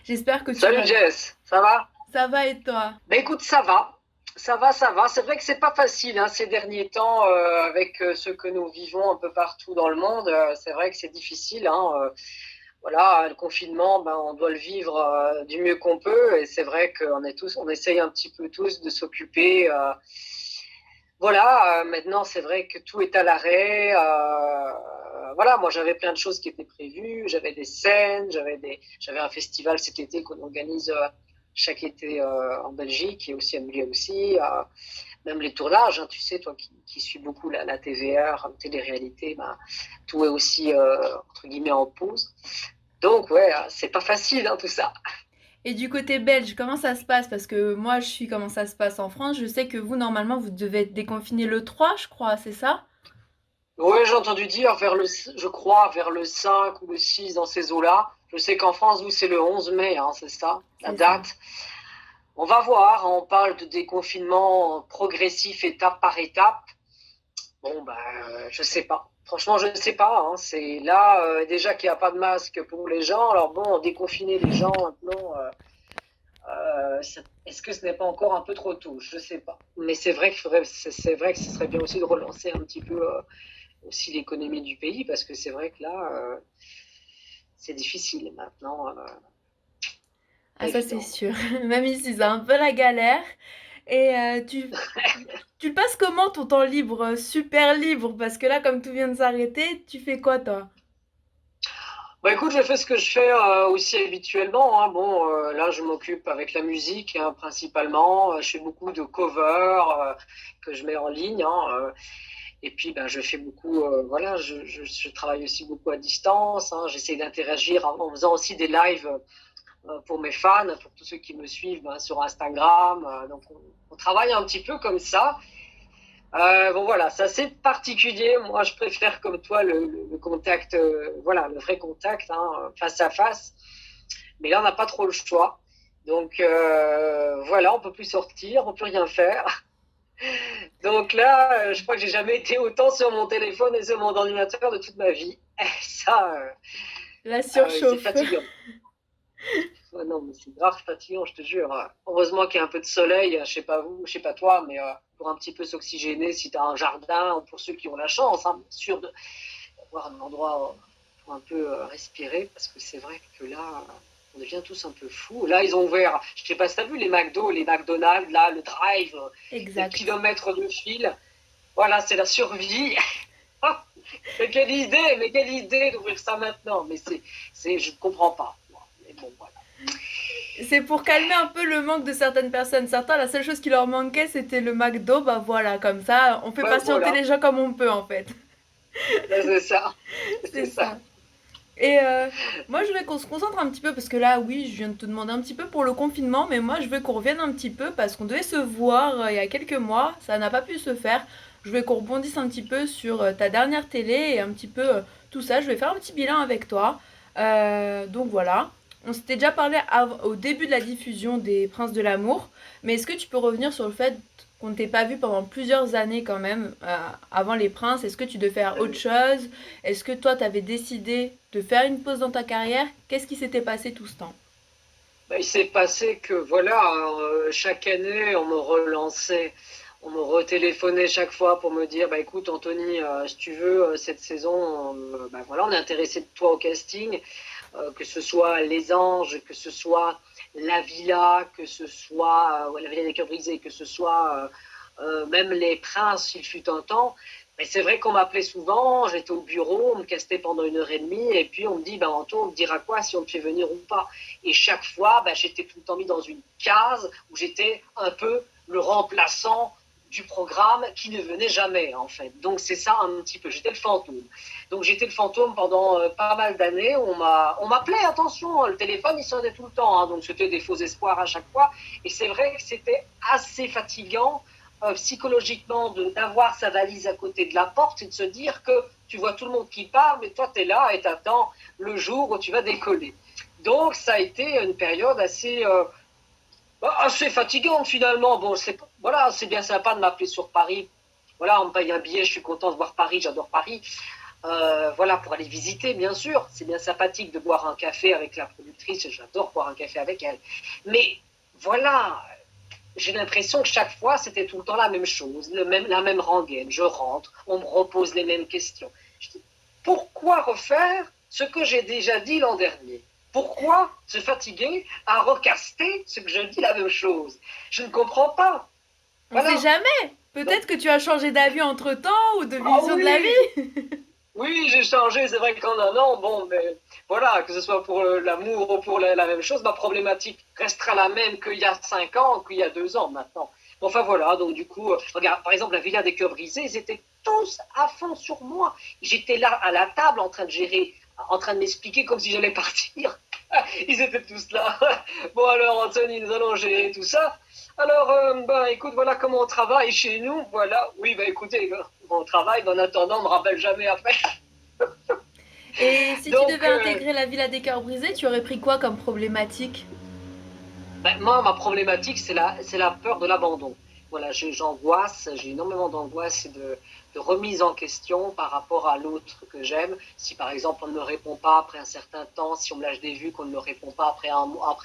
J'espère que tu Salut vas. Jess, ça va? Ça va et toi? Ben écoute, ça va. Ça va. C'est vrai que c'est pas facile hein, ces derniers temps avec ce que nous vivons un peu partout dans le monde. C'est vrai que c'est difficile. Voilà, le confinement, ben, on doit le vivre du mieux qu'on peut. Et c'est vrai on essaye un petit peu tous de s'occuper. Voilà, maintenant c'est vrai que tout est à l'arrêt. Voilà, moi j'avais plein de choses qui étaient prévues. J'avais des scènes, j'avais un festival cet été qu'on organise chaque été en Belgique et aussi à Mulhouse aussi. Même les tournages, hein, tu sais, toi qui suis beaucoup la TVR, télé-réalité, ben, tout est aussi entre guillemets en pause. Donc ouais, c'est pas facile hein, tout ça. Et du côté belge, comment ça se passe? Parce que moi, je suis comment ça se passe en France. Je sais que vous, normalement, vous devez être déconfiné le 3, je crois, c'est ça? Oui, j'ai entendu dire je crois, vers le 5 ou le 6 dans ces eaux-là. Je sais qu'en France, vous, c'est le 11 mai, hein, c'est ça, la C'est ça. date. On va voir, on parle de déconfinement progressif étape par étape. Bon, ben, je sais pas. Franchement, je ne sais pas. Hein. C'est là, déjà qu'il n'y a pas de masque pour les gens. Alors bon, déconfiner les gens maintenant, est-ce que ce n'est pas encore un peu trop tôt? Je ne sais pas. Mais c'est vrai que ce serait bien aussi de relancer un petit peu aussi l'économie du pays parce que c'est vrai que là, c'est difficile maintenant. Ah, Pas ça, c'est évident. sûr. Même ici, c'est un peu la galère. Et tu le passes comment ton temps libre? Super libre, parce que là, comme tout vient de s'arrêter, tu fais quoi, toi? Bah écoute, je fais ce que je fais aussi habituellement. Hein. Bon, là, je m'occupe avec la musique hein, principalement. Je fais beaucoup de covers que je mets en ligne. Et puis, ben, je fais beaucoup. Voilà, je travaille aussi beaucoup à distance. Hein. J'essaie d'interagir en faisant aussi des lives pour mes fans, pour tous ceux qui me suivent ben, sur Instagram. Donc, on travaille un petit peu comme ça. Bon voilà, c'est assez particulier. Moi, je préfère comme toi le contact, voilà, le vrai contact, hein, face à face. Mais là, on n'a pas trop le choix. Donc voilà, on peut plus sortir, on peut rien faire. Donc là, je crois que j'ai jamais été autant sur mon téléphone et sur mon ordinateur de toute ma vie. Ça, La c'est surchauffe. fatigant. Ouais, non, mais c'est grave fatigant, je te jure. Heureusement qu'il y a un peu de soleil, je sais pas vous, je sais pas toi, mais pour un petit peu s'oxygéner si tu as un jardin, ou pour ceux qui ont la chance, hein, bien sûr, d'avoir un endroit pour un peu respirer, parce que c'est vrai que là, on devient tous un peu fous. Là, ils ont ouvert, je sais pas si tu as vu les McDo, les McDonald's, là, le drive, des Exact. kilomètres de fil. Voilà, c'est la survie. Mais quelle idée d'ouvrir ça maintenant. Mais je ne comprends pas. Mais bon, voilà. C'est pour calmer un peu le manque de certaines personnes. Certains, la seule chose qui leur manquait, c'était le McDo. Bah voilà, comme ça, on fait Ouais, patienter voilà. les gens comme on peut, en fait. Ben, c'est ça. C'est C'est ça. ça. Et moi, je veux qu'on se concentre un petit peu, parce que là, oui, je viens de te demander un petit peu pour le confinement, mais moi, je veux qu'on revienne un petit peu, parce qu'on devait se voir il y a quelques mois, ça n'a pas pu se faire. Je veux qu'on rebondisse un petit peu sur ta dernière télé et un petit peu tout ça. Je vais faire un petit bilan avec toi. Donc voilà. On s'était déjà parlé au début de la diffusion des Princes de l'amour, mais est-ce que tu peux revenir sur le fait qu'on ne t'ait pas vu pendant plusieurs années quand même, avant les Princes? Est-ce que tu devais faire autre chose? Est-ce que toi, tu avais décidé de faire une pause dans ta carrière? Qu'est-ce qui s'était passé tout ce temps? Ben, il s'est passé que, voilà, chaque année, on me relançait, on me retéléphonait chaque fois pour me dire, bah écoute, Anthony, si tu veux, cette saison, ben, voilà, on est intéressé de toi au casting, que ce soit Les Anges, que ce soit La Villa, que ce soit La Villa des Cœurs Brisés, que ce soit même Les Princes, il fut un temps. Mais c'est vrai qu'on m'appelait souvent, j'étais au bureau, on me castait pendant 1 heure et demie, et puis on me dit, ben Anto, on me dira quoi si on te fait venir ou pas. Et chaque fois, ben, j'étais tout le temps mis dans une case où j'étais un peu le remplaçant du programme qui ne venait jamais, en fait. Donc c'est ça un petit peu, j'étais le fantôme. Donc j'étais le fantôme pendant pas mal d'années. On m'appelait, attention, hein, le téléphone il sonnait tout le temps, hein, donc c'était des faux espoirs à chaque fois. Et c'est vrai que c'était assez fatigant psychologiquement d'avoir sa valise à côté de la porte et de se dire que tu vois tout le monde qui part, mais toi tu es là et t'attends le jour où tu vas décoller. Donc ça a été une période assez fatigante finalement. Bon, c'est bien sympa de m'appeler sur Paris. Voilà, on me paye un billet, je suis content de voir Paris, j'adore Paris. voilà, pour aller visiter, bien sûr. C'est bien sympathique de boire un café avec la productrice, j'adore boire un café avec elle. Mais voilà, j'ai l'impression que chaque fois, c'était tout le temps la même chose, la même rengaine. Je rentre, on me repose les mêmes questions. Je dis, pourquoi refaire ce que j'ai déjà dit l'an dernier? Pourquoi se fatiguer à recaster ce que je dis la même chose? Je ne comprends pas. On sait Voilà. jamais. Donc, Peut-être que tu as changé d'avis entre-temps ou de ah vision de la oui, vie. oui, j'ai changé, c'est vrai qu'en un an, bon, mais voilà, que ce soit pour l'amour ou pour la même chose, ma problématique restera la même qu'il y a 5 ans, qu'il y a 2 ans maintenant. Enfin voilà, donc du coup, regarde, par exemple, la Villa des Cœurs Brisés, ils étaient tous à fond sur moi. J'étais là à la table en train de gérer, en train de m'expliquer comme si j'allais partir. Ils étaient tous là. Bon alors, Anthony, nous allons gérer tout ça. Alors, bah écoute, voilà comment on travaille chez nous. Voilà, oui, bah écoutez, on travaille, mais en attendant, on me rappelle jamais après. Et si tu Donc, devais intégrer la Villa des Cœurs Brisés, tu aurais pris quoi comme problématique? ben, moi, ma problématique, c'est la peur de l'abandon. Voilà, j'angoisse, j'ai énormément d'angoisse et de remise en question par rapport à l'autre que j'aime. Si par exemple on ne me répond pas après un certain temps, si on me lâche des vues, qu'on ne me répond pas après un mois,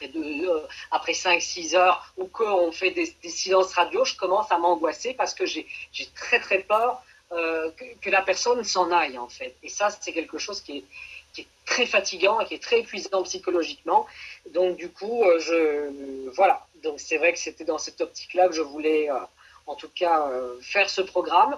après 5, 6 heures, ou qu'on fait des silences radio, je commence à m'angoisser parce que j'ai très très peur que la personne s'en aille en fait. Et ça, c'est quelque chose qui est très fatigant et qui est très épuisant psychologiquement. Donc du coup, voilà. Donc c'est vrai que c'était dans cette optique-là que je voulais, en tout cas, faire ce programme.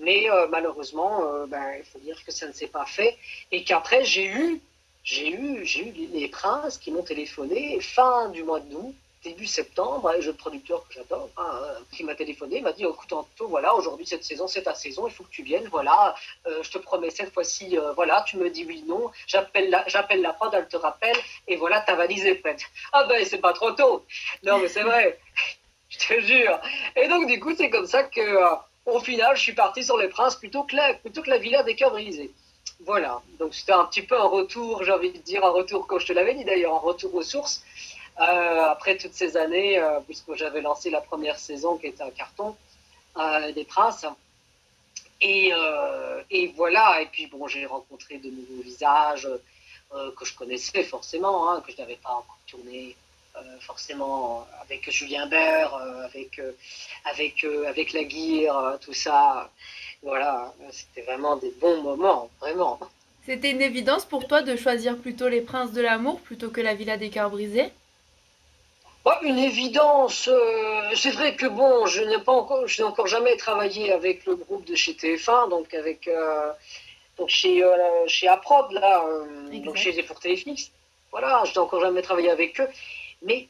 Mais malheureusement, ben, il faut dire que ça ne s'est pas fait. Et qu'après, j'ai eu les princes qui m'ont téléphoné fin du mois d'août, début septembre, un jeune producteur que j'adore, hein, qui m'a téléphoné, il m'a dit, écoute Anto, voilà, aujourd'hui cette saison c'est ta saison, il faut que tu viennes, voilà, je te promets cette fois-ci, voilà, tu me dis oui, non, j'appelle la prod, elle te rappelle, et voilà, ta valise est prête. Ah ben c'est pas trop tôt. Non mais c'est vrai, je te jure. Et donc du coup c'est comme ça que, au final, je suis parti sur les princes plutôt que la villa des cœurs brisés. Voilà, donc c'était un petit peu un retour, j'ai envie de dire, un retour, comme je te l'avais dit d'ailleurs, un retour aux sources. Après toutes ces années, puisque j'avais lancé la première saison qui était un carton des Princes. Et voilà, et puis bon, j'ai rencontré de nouveaux visages que je connaissais forcément, hein, que je n'avais pas encore tourné forcément avec Julien Bert, avec la Guire, tout ça. Voilà, c'était vraiment des bons moments, vraiment. C'était une évidence pour toi de choisir plutôt les Princes de l'amour plutôt que la Villa des Cœurs Brisés? Bah, une évidence. C'est vrai que bon, je n'ai encore jamais travaillé avec le groupe de chez TF1, donc donc chez Aprod là, donc Exact. chez pour Téléflix. Voilà, je n'ai encore jamais travaillé avec eux, mais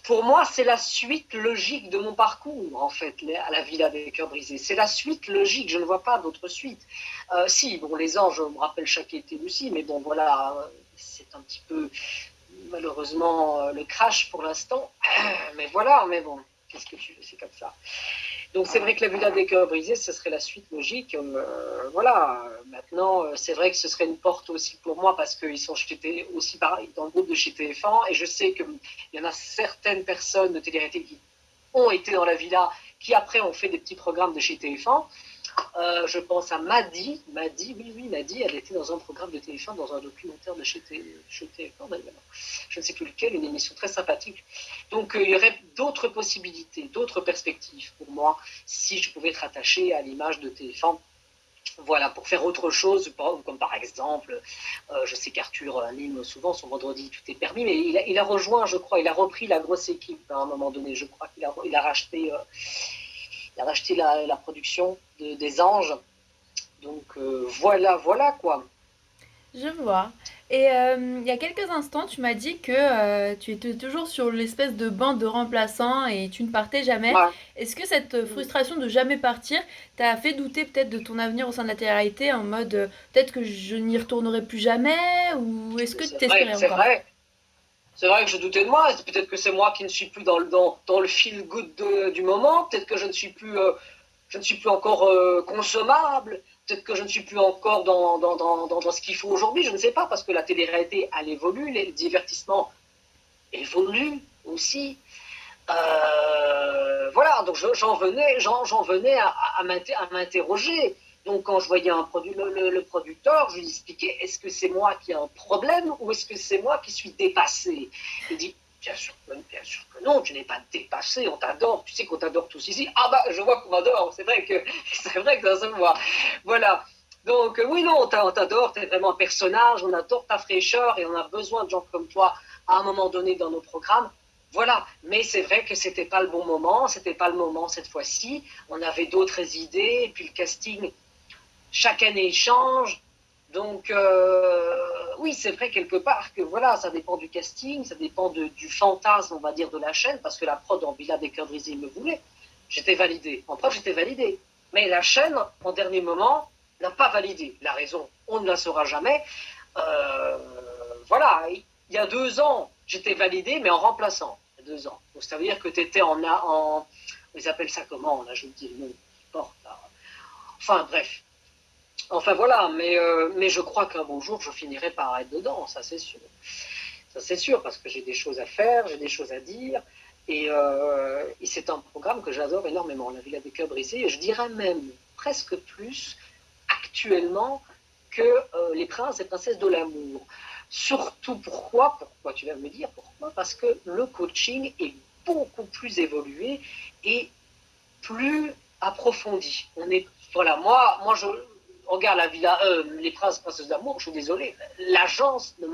pour moi, c'est la suite logique de mon parcours, en fait, à la Villa des Cœurs Brisés. C'est la suite logique, je ne vois pas d'autre suite. Si, bon, les anges, je me rappelle chaque été aussi, mais bon, voilà, c'est un petit peu malheureusement le crash pour l'instant. Mais voilà, mais bon, qu'est-ce que tu veux, c'est comme ça. Donc c'est vrai que la Villa des Cœurs Brisés, ce serait la suite logique. Voilà, maintenant, c'est vrai que ce serait une porte aussi pour moi parce qu'ils sont aussi pareil dans le groupe de chez TF1 et je sais qu'il y en a certaines personnes de télé-réalité qui ont été dans la Villa, qui après ont fait des petits programmes de chez TF1. Je pense à Maddy. Oui, Maddy, elle était dans un programme de TF1, dans un documentaire de chez TF1 d'ailleurs. Je ne sais plus lequel, une émission très sympathique. Donc il y aurait d'autres possibilités, d'autres perspectives pour moi, si je pouvais être attaché à l'image de TF1. Voilà, pour faire autre chose, comme par exemple, je sais qu'Arthur anime souvent son vendredi, tout est permis, mais il a rejoint, je crois, il a repris la grosse équipe à un moment donné. Je crois qu'il a racheté la production des Anges. Donc voilà quoi. Je vois. Et il y a quelques instants, tu m'as dit que tu étais toujours sur l'espèce de banc de remplaçants et tu ne partais jamais. Ouais. Est-ce que cette frustration de jamais partir t'a fait douter peut-être de ton avenir au sein de la télé-réalité en mode peut-être que je n'y retournerai plus jamais ou est-ce que tu C'est vrai, t'espérais c'est encore? vrai. C'est vrai que je doutais de moi. Peut-être que c'est moi qui ne suis plus dans le feel good du moment. Peut-être que je ne suis plus encore consommable. Peut-être que je ne suis plus encore dans ce qu'il faut aujourd'hui. Je ne sais pas parce que la télé-réalité, elle évolue. Le divertissement évolue aussi. Voilà, donc j'en venais à m'interroger. Donc, quand je voyais le producteur, je lui expliquais, est-ce que c'est moi qui ai un problème ou est-ce que c'est moi qui suis dépassé? Il dit, bien sûr que non, tu n'es pas dépassé, on t'adore, tu sais qu'on t'adore tous ici. Ah bah, je vois qu'on m'adore, c'est vrai que ça se voit. Voilà. Donc, oui, non, on t'adore, tu es vraiment un personnage, on adore ta fraîcheur et on a besoin de gens comme toi à un moment donné dans nos programmes. Voilà, mais c'est vrai que c'était pas le bon moment, c'était pas le moment cette fois-ci. On avait d'autres idées, et puis le casting, chaque année, il change. Donc, oui, c'est vrai quelque part que voilà, ça dépend du casting, ça dépend du fantasme, on va dire, de la chaîne, parce que la prod en Villa des Cœurs brisés me voulait. J'étais validé. En prod, j'étais validé. Mais la chaîne, en dernier moment, n'a pas validé. La raison, on ne la saura jamais. Euh, voilà, il y a 2 ans, j'étais validé, mais en remplaçant. Il y a 2 ans. Donc, ça veut dire que tu étais ils appellent ça comment? Là, je vous dis le nom. Enfin, bref. Enfin voilà, mais je crois qu'un beau jour, je finirai par être dedans, ça c'est sûr. Ça c'est sûr, parce que j'ai des choses à faire, j'ai des choses à dire, et c'est un programme que j'adore énormément, La Villa des Cœurs brisés, et je dirais même presque plus actuellement que Les Princes et Princesses de l'amour. Surtout pourquoi tu vas me dire pourquoi? Parce que le coaching est beaucoup plus évolué et plus approfondi. Voilà, moi je regarde la villa, les Princes et Princesses d'amour, je suis désolé, l'agence ne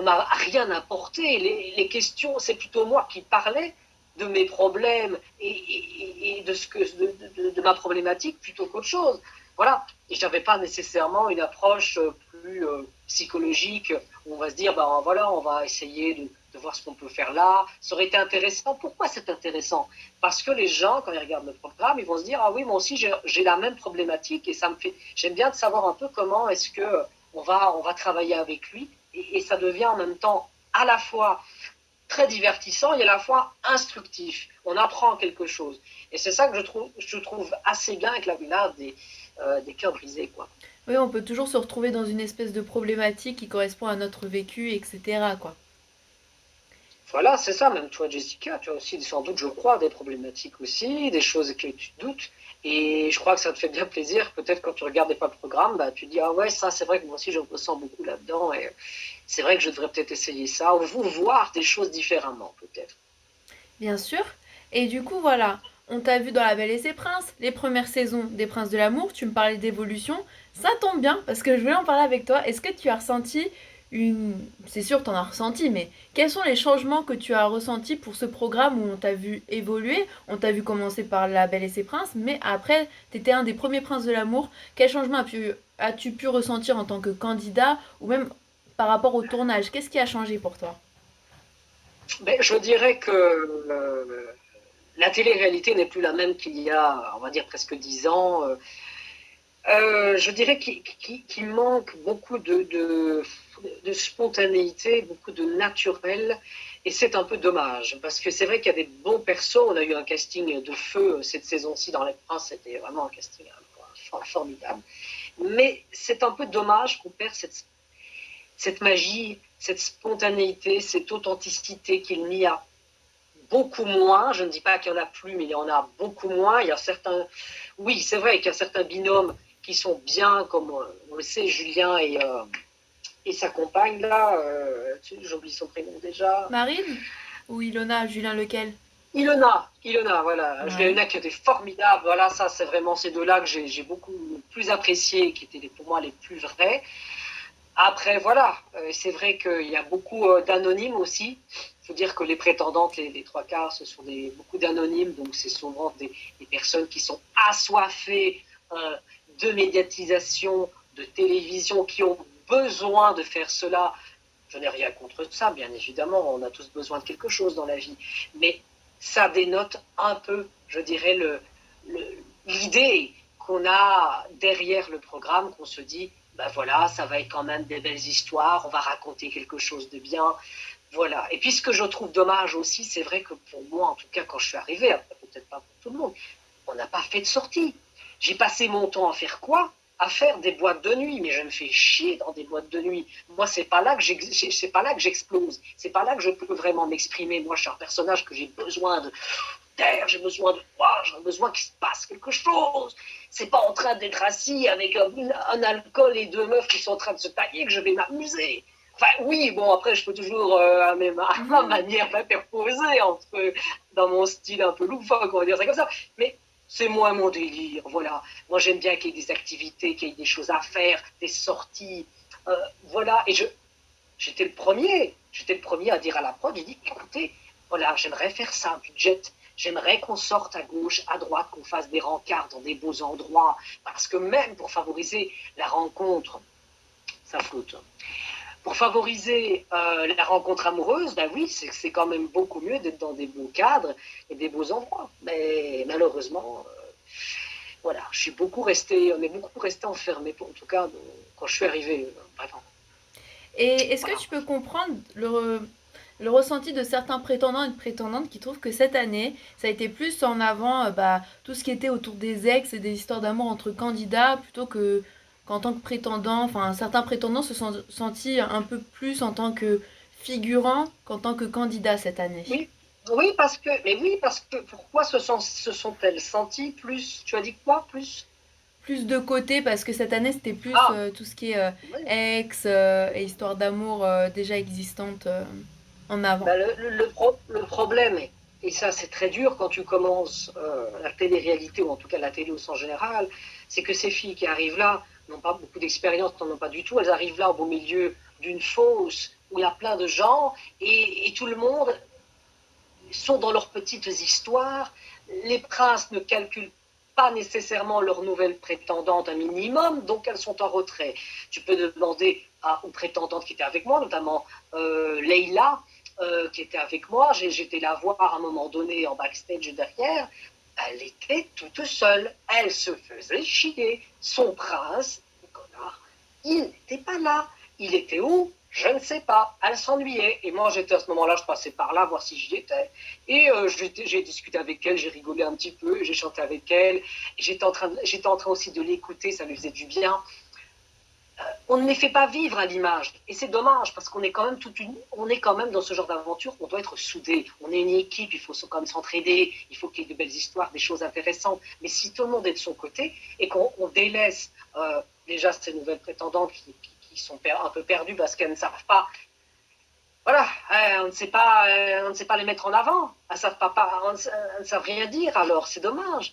m'a rien apporté. Les questions, c'est plutôt moi qui parlais de mes problèmes et de ma problématique plutôt qu'autre chose. Voilà. Et je n'avais pas nécessairement une approche plus psychologique où on va se dire, ben voilà, on va essayer de voir ce qu'on peut faire là. Ça aurait été intéressant. Pourquoi c'est intéressant? Parce que les gens, quand ils regardent le programme, ils vont se dire, ah oui, moi aussi j'ai la même problématique et ça me fait. J'aime bien de savoir un peu comment est-ce que on va travailler avec lui et ça devient en même temps à la fois très divertissant et à la fois instructif. On apprend quelque chose. Et c'est ça que je trouve assez bien avec la villa des cœurs brisés, quoi. Oui, on peut toujours se retrouver dans une espèce de problématique qui correspond à notre vécu, etc., quoi. Voilà, c'est ça, même toi, Jessica, tu as aussi sans doute, je crois, des problématiques aussi, des choses que tu doutes. Et je crois que ça te fait bien plaisir. Peut-être quand tu regardais pas le programme, bah, tu te dis, ah ouais, ça, c'est vrai que moi aussi, je ressens beaucoup là-dedans. Et c'est vrai que je devrais peut-être essayer ça, ou voir des choses différemment, peut-être. Bien sûr. Et du coup, voilà, on t'a vu dans La Belle et ses Princes, les premières saisons des Princes de l'amour, tu me parlais d'évolution. Ça tombe bien parce que je voulais en parler avec toi. Est-ce que tu as ressenti une... C'est sûr, tu en as ressenti, mais quels sont les changements que tu as ressentis pour ce programme où on t'a vu évoluer? On t'a vu commencer par La Belle et ses Princes, mais après, tu étais un des premiers princes de l'amour. Quel changement as-tu pu ressentir en tant que candidat ou même par rapport au tournage? Qu'est-ce qui a changé pour toi? Mais je dirais que la télé-réalité n'est plus la même qu'il y a, on va dire, presque 10 ans. Je dirais qu'il manque beaucoup de spontanéité, beaucoup de naturel, et c'est un peu dommage, parce que c'est vrai qu'il y a des bons persos, on a eu un casting de feu cette saison-ci dans Les Princes, c'était vraiment un casting formidable, mais c'est un peu dommage qu'on perd cette magie, cette spontanéité, cette authenticité qu'il n'y a beaucoup moins. Je ne dis pas qu'il y en a plus, mais il y en a beaucoup moins. Il y a certains, oui, c'est vrai qu'il y a certains binômes qui sont bien, comme on le sait, Julien et sa compagne là. J'oublie son prénom déjà. Marine ou Ilona? Julien lequel? Ilona, voilà. Ouais. Ilona qui était formidable. Voilà, ça, c'est vraiment ces deux-là que j'ai beaucoup plus apprécié, qui étaient pour moi les plus vrais. Après, voilà, c'est vrai qu'il y a beaucoup d'anonymes aussi. Il faut dire que les prétendantes, les trois quarts, ce sont beaucoup d'anonymes, donc c'est souvent des personnes qui sont assoiffées de médiatisation, de télévision, qui ont besoin de faire cela. Je n'ai rien contre ça, bien évidemment, on a tous besoin de quelque chose dans la vie, mais ça dénote un peu, je dirais, l'idée qu'on a derrière le programme, qu'on se dit, ben voilà, ça va être quand même des belles histoires, on va raconter quelque chose de bien, voilà. Et puis ce que je trouve dommage aussi, c'est vrai que pour moi, en tout cas quand je suis arrivée, peut-être pas pour tout le monde, on n'a pas fait de sortie. J'ai passé mon temps à faire quoi? À faire des boîtes de nuit, mais je me fais chier dans des boîtes de nuit. Moi, c'est pas là que j'explose, c'est pas là que je peux vraiment m'exprimer. Moi, je suis un personnage que j'ai besoin taire, j'ai besoin de voir, j'ai besoin qu'il se passe quelque chose. C'est pas en train d'être assis avec un alcool et deux meufs qui sont en train de se tailler que je vais m'amuser. Enfin, oui, bon, après, je peux toujours, à ma manière, m'interposer dans mon style un peu loufoque, on va dire ça comme ça. Mais c'est moins mon délire, voilà. Moi, j'aime bien qu'il y ait des activités, qu'il y ait des choses à faire, des sorties, voilà. Et j'étais le premier à dire à la prod, j'ai dit, écoutez, voilà, j'aimerais faire ça, un budget. J'aimerais qu'on sorte à gauche, à droite, qu'on fasse des rencarts dans des beaux endroits, parce que même pour favoriser la rencontre, ça flotte. Pour favoriser la rencontre amoureuse, ben oui, c'est quand même beaucoup mieux d'être dans des beaux cadres et des beaux endroits. Mais malheureusement, voilà, on est beaucoup resté enfermés, en tout cas quand je suis arrivé, vraiment. Et est-ce que Voilà. tu peux comprendre le ressenti de certains prétendants et de prétendantes qui trouvent que cette année, ça a été plus en avant tout ce qui était autour des ex et des histoires d'amour entre candidats plutôt que qu'en tant que prétendant. Enfin, certains prétendants se sont sentis un peu plus en tant que figurants qu'en tant que candidats cette année. Oui, oui, parce que pourquoi se sont-elles senties plus, tu as dit quoi, plus? Plus de côté parce que cette année c'était plus Ah, tout ce qui est oui. ex et histoires d'amour déjà existantes en avant. Ben, le problème, et ça c'est très dur quand tu commences la télé-réalité, ou en tout cas la télé au sens général, c'est que ces filles qui arrivent là n'ont pas beaucoup d'expérience, n'en ont pas du tout, elles arrivent là au beau milieu d'une fosse où il y a plein de gens, et tout le monde sont dans leurs petites histoires. Les princes ne calculent pas nécessairement leur nouvelle prétendante un minimum, donc elles sont en retrait. Tu peux demander aux prétendantes qui étaient avec moi, notamment Leïla, qui était avec moi. J'étais la voir à un moment donné en backstage derrière. Elle était toute seule. Elle se faisait chier. Son prince, le connard, il n'était pas là. Il était où? Je ne sais pas. Elle s'ennuyait. Et moi, j'étais à ce moment-là, je passais par là, voir si j'y étais. Et j'ai discuté avec elle, j'ai rigolé un petit peu, j'ai chanté avec elle. J'étais en train aussi de l'écouter, ça lui faisait du bien. On ne les fait pas vivre à l'image. Et c'est dommage, parce qu'on est quand même on est quand même dans ce genre d'aventure, on doit être soudés. On est une équipe, il faut quand même s'entraider, il faut qu'il y ait de belles histoires, des choses intéressantes. Mais si tout le monde est de son côté et qu'on délaisse déjà ces nouvelles prétendantes qui sont un peu perdues parce qu'elles ne savent pas, voilà, on ne sait pas les mettre en avant. Elles ne savent rien dire, alors c'est dommage.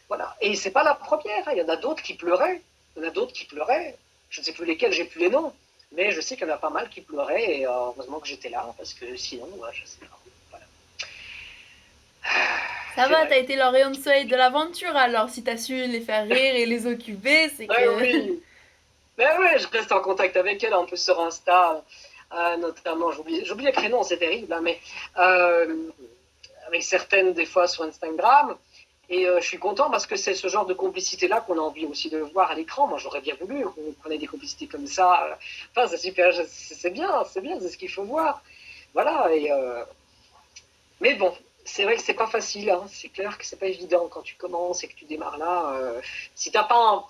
Voilà. Et c'est pas la première, il y en a d'autres qui pleuraient. Il y en a d'autres qui pleuraient. Je ne sais plus lesquels, j'ai plus les noms. Mais je sais qu'il y en a pas mal qui pleuraient et heureusement que j'étais là, parce que sinon, je sais pas. Voilà. Ça C'est va, t'as vrai. été leur rayon de soleil de l'aventure alors, si t'as su les faire rire et les occuper, c'est Ouais, que... oui. Mais ouais, je reste en contact avec elle, un peu sur Insta, notamment, j'oublie les prénoms, c'est terrible, hein, mais avec certaines des fois sur Instagram. Et je suis content parce que c'est ce genre de complicité-là qu'on a envie aussi de voir à l'écran. Moi, j'aurais bien voulu qu'on ait des complicités comme ça. Enfin, c'est super, c'est bien, c'est ce qu'il faut voir. Voilà. Mais bon, c'est vrai que c'est pas facile. Hein. C'est clair que c'est pas évident quand tu commences et que tu démarres là. Si t'as pas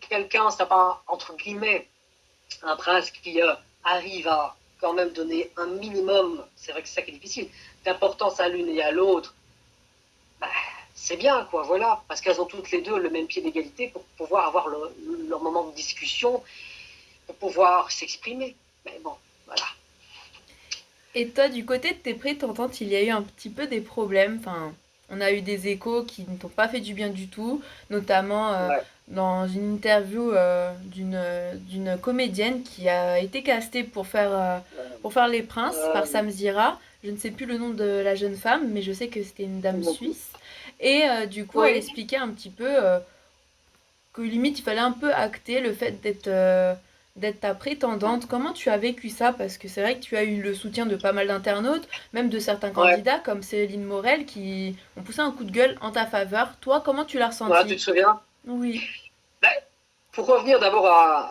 quelqu'un, si t'as pas entre guillemets un prince qui arrive à quand même donner un minimum, c'est vrai que c'est ça qui est difficile, d'importance à l'une et à l'autre, bah, c'est bien, quoi, voilà, parce qu'elles ont toutes les deux le même pied d'égalité pour pouvoir avoir leur moment de discussion, pour pouvoir s'exprimer. Mais bon, voilà. Et toi, du côté de tes prétendantes, il y a eu un petit peu des problèmes. Enfin, on a eu des échos qui ne t'ont pas fait du bien du tout, notamment Ouais. dans une interview d'une comédienne qui a été castée pour faire Les Princes par Euh, Sam Zira. Je ne sais plus le nom de la jeune femme, mais je sais que c'était une dame beaucoup. suisse. Et du coup, elle Oui, expliquait un petit peu que limite il fallait un peu acter le fait d'être ta prétendante. Comment tu as vécu ça? Parce que c'est vrai que tu as eu le soutien de pas mal d'internautes, même de certains ouais. candidats comme Céline Morel qui ont poussé un coup de gueule en ta faveur. Toi, comment tu l'as Voilà, tu ressenti? te souviens? Oui. Ben, pour revenir d'abord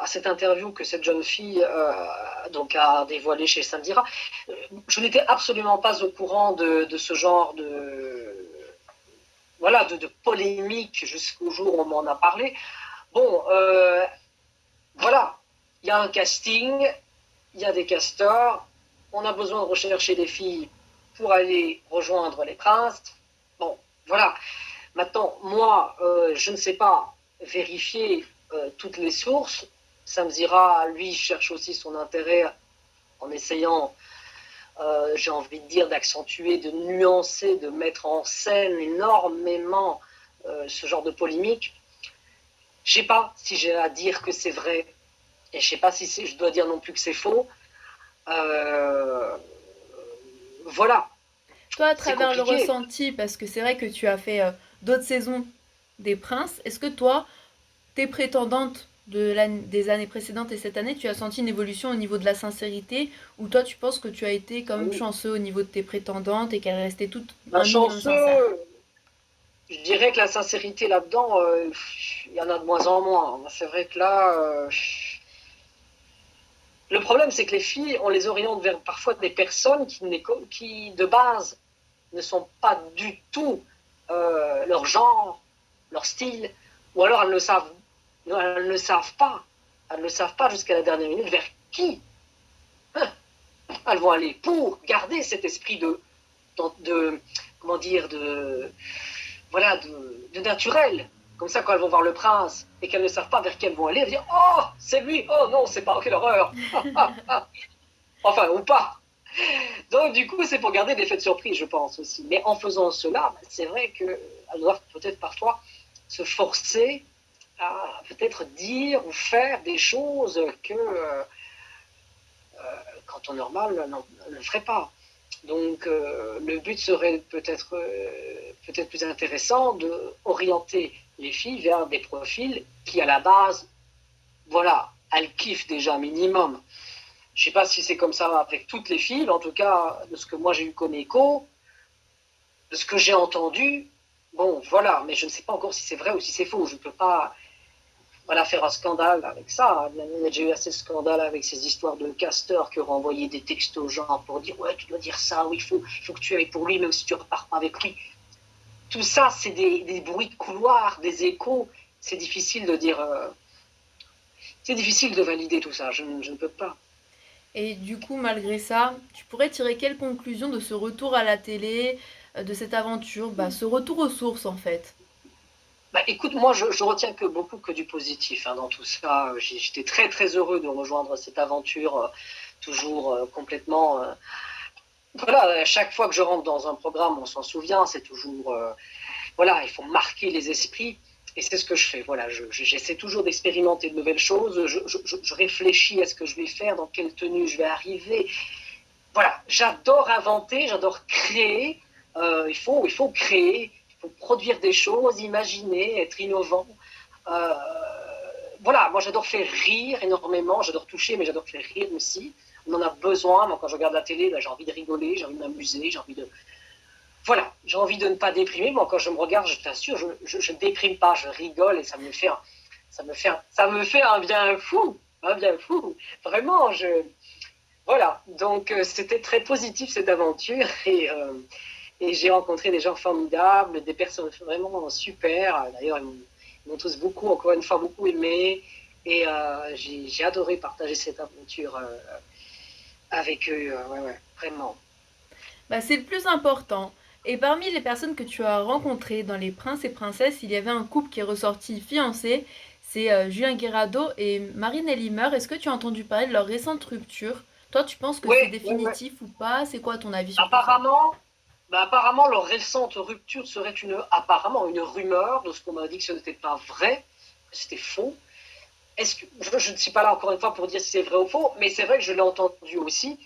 cette interview que cette jeune fille donc a dévoilée chez Samdira, je n'étais absolument pas au courant de ce genre de polémique jusqu'au jour où on m'en a parlé. Bon, voilà, il y a un casting, il y a des casteurs, on a besoin de rechercher des filles pour aller rejoindre les princes. Bon, Voilà. Maintenant, moi, je ne sais pas vérifier toutes les sources. Ça me dira, lui, il cherche aussi son intérêt en essayant, j'ai envie de dire, d'accentuer, de nuancer, de mettre en scène énormément ce genre de polémique. Je sais pas si j'ai à dire que c'est vrai, et je sais pas si je dois dire non plus que c'est faux. Euh, voilà, Toi, à c'est travers le compliqué. ressenti, parce que c'est vrai que tu as fait d'autres saisons des Princes, est-ce que toi, tes prétendantes des années précédentes et cette année, tu as senti une évolution au niveau de la sincérité, ou toi, tu penses que tu as été quand même chanceux au niveau de tes prétendantes et qu'elles restaient toutes Ben, un minimum sincères? chanceux, je dirais que la sincérité là-dedans, il y en a de moins en moins. C'est vrai que là, le problème, c'est que les filles, on les oriente vers parfois des personnes qui de base, ne sont pas du tout leur genre, leur style, ou alors elles ne savent pas. Elles ne savent pas jusqu'à la dernière minute vers qui elles vont aller pour garder cet esprit de comment dire, voilà, de naturel. Comme ça, quand elles vont voir le prince et qu'elles ne savent pas vers qui elles vont aller, elles vont dire oh, c'est lui, oh non, c'est pas, quelle horreur. Enfin, ou pas. Donc, du coup, c'est pour garder l'effet de surprise, je pense aussi. Mais en faisant cela, c'est vrai qu'elles doivent peut-être parfois se forcer à peut-être dire ou faire des choses que, quand on normal, ne le ferait pas. Donc, le but serait peut-être plus intéressant d'orienter les filles vers des profils qui, à la base, voilà, elles kiffent déjà minimum. Je ne sais pas si c'est comme ça avec toutes les filles, mais en tout cas, de ce que moi j'ai eu comme écho, de ce que j'ai entendu, bon, voilà, mais je ne sais pas encore si c'est vrai ou si c'est faux. Je ne peux pas, voilà, faire un scandale avec ça. On a déjà eu assez de scandales avec ces histoires de casteurs qui auraient envoyé des textes aux gens pour dire ouais, tu dois dire ça, ou il faut que tu ailles pour lui, même si tu ne repars pas avec lui. Tout ça, c'est des bruits de couloir, des échos. C'est difficile de dire. C'est difficile de valider tout ça. Je ne peux pas. Et du coup, malgré ça, tu pourrais tirer quelle conclusion de ce retour à la télé, de cette aventure, bah, ce retour aux sources en fait? Bah, écoute, moi, je retiens beaucoup que du positif hein, dans tout ça. J'étais très très heureux de rejoindre cette aventure, toujours complètement. Voilà, à chaque fois que je rentre dans un programme, on s'en souvient. C'est toujours, voilà, il faut marquer les esprits. Et c'est ce que je fais. Voilà, j'essaie toujours d'expérimenter de nouvelles choses. Je réfléchis à ce que je vais faire, dans quelle tenue je vais arriver. Voilà, j'adore inventer, j'adore créer. Il faut créer, il faut produire des choses, imaginer, être innovant. Euh, voilà, moi j'adore faire rire énormément, j'adore toucher, mais j'adore faire rire aussi. On en a besoin. Moi, quand je regarde la télé, ben, j'ai envie de rigoler, j'ai envie de m'amuser, j'ai envie de. Voilà, j'ai envie de ne pas déprimer. Moi, quand je me regarde, je t'assure, je ne déprime pas, je rigole et ça me fait un bien fou, un bien fou. Vraiment, voilà, donc c'était très positif cette aventure et j'ai rencontré des gens formidables, des personnes vraiment super. D'ailleurs, ils m'ont tous beaucoup, encore une fois, beaucoup aimé et j'ai adoré partager cette aventure avec eux. Ouais, ouais, vraiment. Bah, c'est le plus important. Et parmi les personnes que tu as rencontrées dans les princes et princesses, il y avait un couple qui est ressorti fiancé. C'est Julien Guerrado et Marine Elimer. Est-ce que tu as entendu parler de leur récente rupture? Toi, tu penses que Oui, c'est ouais, ouais. définitif ou pas? C'est quoi ton avis sur tout ça? Apparemment, leur récente rupture serait apparemment une rumeur, de ce qu'on m'a dit que ce n'était pas vrai, que c'était faux. Je ne suis pas là encore une fois pour dire si c'est vrai ou faux, mais c'est vrai que je l'ai entendu aussi.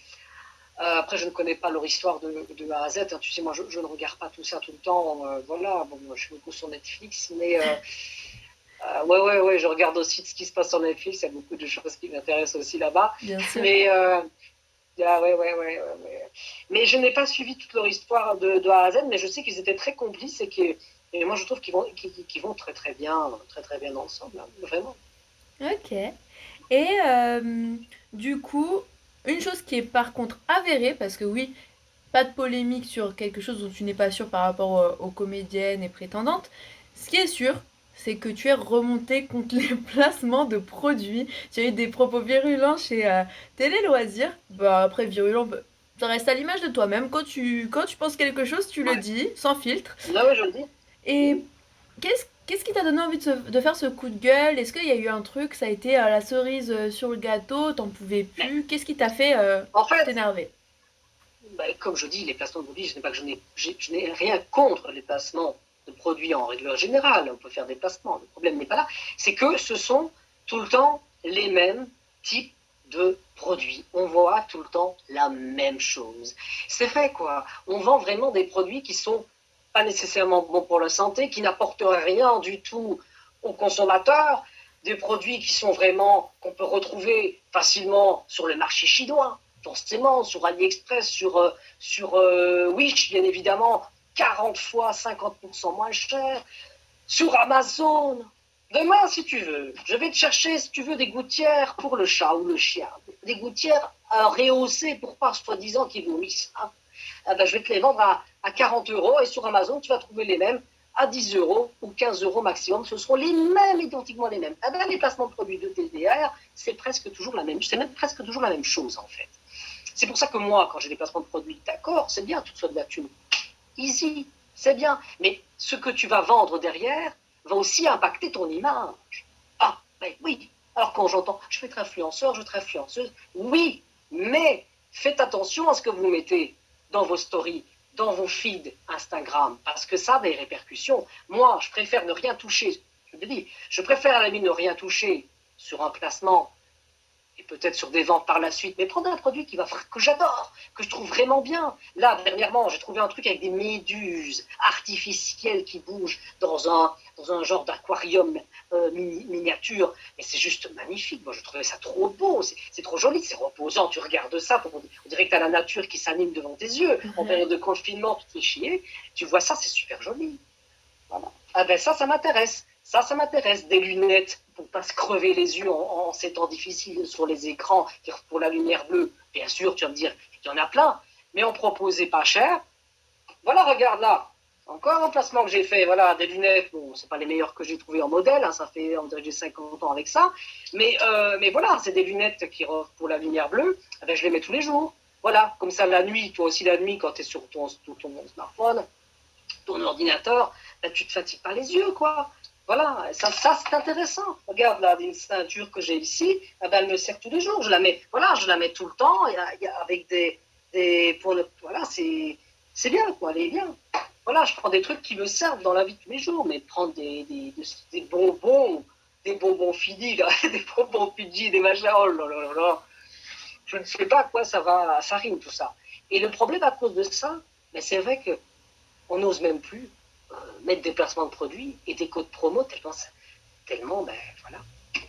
Après, je ne connais pas leur histoire de A à Z. Hein. Tu sais, moi, je ne regarde pas tout ça tout le temps. Voilà, bon, moi, je suis beaucoup sur Netflix, mais ouais, ouais, ouais, je regarde aussi ce qui se passe sur Netflix. Il y a beaucoup de choses qui m'intéressent aussi là-bas. Bien sûr. Mais ah, ouais, ouais, ouais, ouais, ouais. Mais je n'ai pas suivi toute leur histoire de A à Z, mais je sais qu'ils étaient très complices et moi, je trouve qu'ils vont très, très bien ensemble, hein, vraiment. Ok. Et du coup, une chose qui est par contre avérée, parce que oui, pas de polémique sur quelque chose dont tu n'es pas sûr par rapport aux comédiennes et prétendantes. Ce qui est sûr, c'est que tu es remonté contre les placements de produits. Tu as eu des propos virulents chez Télé Loisirs. Bah, après, virulent, bah, Ça reste à l'image de toi-même. Quand tu penses quelque chose, tu le Ouais. dis, sans filtre. Là, ouais, je le dis. Et qu'est-ce qui t'a donné envie de faire ce coup de gueule? Est-ce qu'il y a eu un truc, ça a été la cerise sur le gâteau, t'en pouvais Mais, plus? Qu'est-ce qui t'a fait en fait, t'énerver? bah, comme je dis, les placements de produits, je n'ai pas que je n'ai rien contre les placements de produits en règle générale. On peut faire des placements. Le problème n'est pas là. C'est que ce sont tout le temps les mêmes types de produits. On voit tout le temps la même chose. C'est vrai, quoi. On vend vraiment des produits qui sont pas nécessairement bons pour la santé, qui n'apportent rien du tout aux consommateurs, des produits qui sont vraiment, qu'on peut retrouver facilement sur le marché chinois, forcément, sur AliExpress, sur Wish, bien évidemment, 40 fois, 50% moins cher, sur Amazon. Demain, si tu veux, je vais te chercher, si tu veux, des gouttières pour le chat ou le chien. Des gouttières rehaussées pour pas, soi-disant, qu'ils vomissent. Ah ben, je vais te les vendre à 40 euros et sur Amazon, tu vas trouver les mêmes à 10 euros ou 15 euros maximum. Ce seront les mêmes, identiquement les mêmes. Ah ben, les placements de produits de TDR, c'est presque toujours la même, c'est même presque toujours la même chose, en fait. C'est pour ça que moi, quand j'ai des placements de produits, d'accord, c'est bien, tout ça de la thune. Easy, c'est bien. Mais ce que tu vas vendre derrière va aussi impacter ton image. Ah, ben oui. Alors quand j'entends, je vais être influenceur, je vais être influenceuse, oui, mais faites attention à ce que vous mettez dans vos stories, dans vos feeds Instagram, parce que ça a des répercussions. Moi, je préfère ne rien toucher. Je te dis, je préfère à la limite ne rien toucher sur un placement et peut-être sur des ventes par la suite, mais prendre un produit que j'adore, que je trouve vraiment bien. Là, dernièrement, j'ai trouvé un truc avec des méduses artificielles qui bougent dans un genre d'aquarium miniature, et c'est juste magnifique. Moi, je trouvais ça trop beau, c'est trop joli, c'est reposant. Tu regardes ça, on dirait que tu as la nature qui s'anime devant tes yeux. En période de confinement, tu te fais chier, tu vois ça, c'est super joli. Voilà. Ah ben ça m'intéresse. Ça m'intéresse. Des lunettes pour pas se crever les yeux en ces temps difficiles sur les écrans pour la lumière bleue. Bien sûr, tu vas me dire, il y en a plein, mais on proposait pas cher. Voilà, regarde là. Encore un placement que j'ai fait. Voilà, des lunettes. Bon, c'est pas les meilleures que j'ai trouvées en modèle. Hein, ça fait, on dirait que j'ai 50 ans avec ça. Mais voilà, c'est des lunettes qui pour la lumière bleue. Eh ben, je les mets tous les jours. Voilà, comme ça la nuit, toi aussi la nuit, quand tu es sur ton smartphone, ton ordinateur, ben, tu te fatigues pas les yeux, quoi. Voilà, ça c'est intéressant. Regarde là, une ceinture que j'ai ici, eh ben, elle me sert tous les jours. Je la mets, voilà, je la mets tout le temps, avec voilà, c'est bien, quoi, elle est bien. Voilà, je prends des trucs qui me servent dans la vie de tous les jours, mais prendre des bonbons finis, là, des bonbons Fidji, des machins, oh là là là là. Je ne sais pas à quoi ça rime tout ça. Et le problème à cause de ça, mais c'est vrai que on n'ose même plus mettre des placements de produits et des codes promo tellement ben voilà, Mais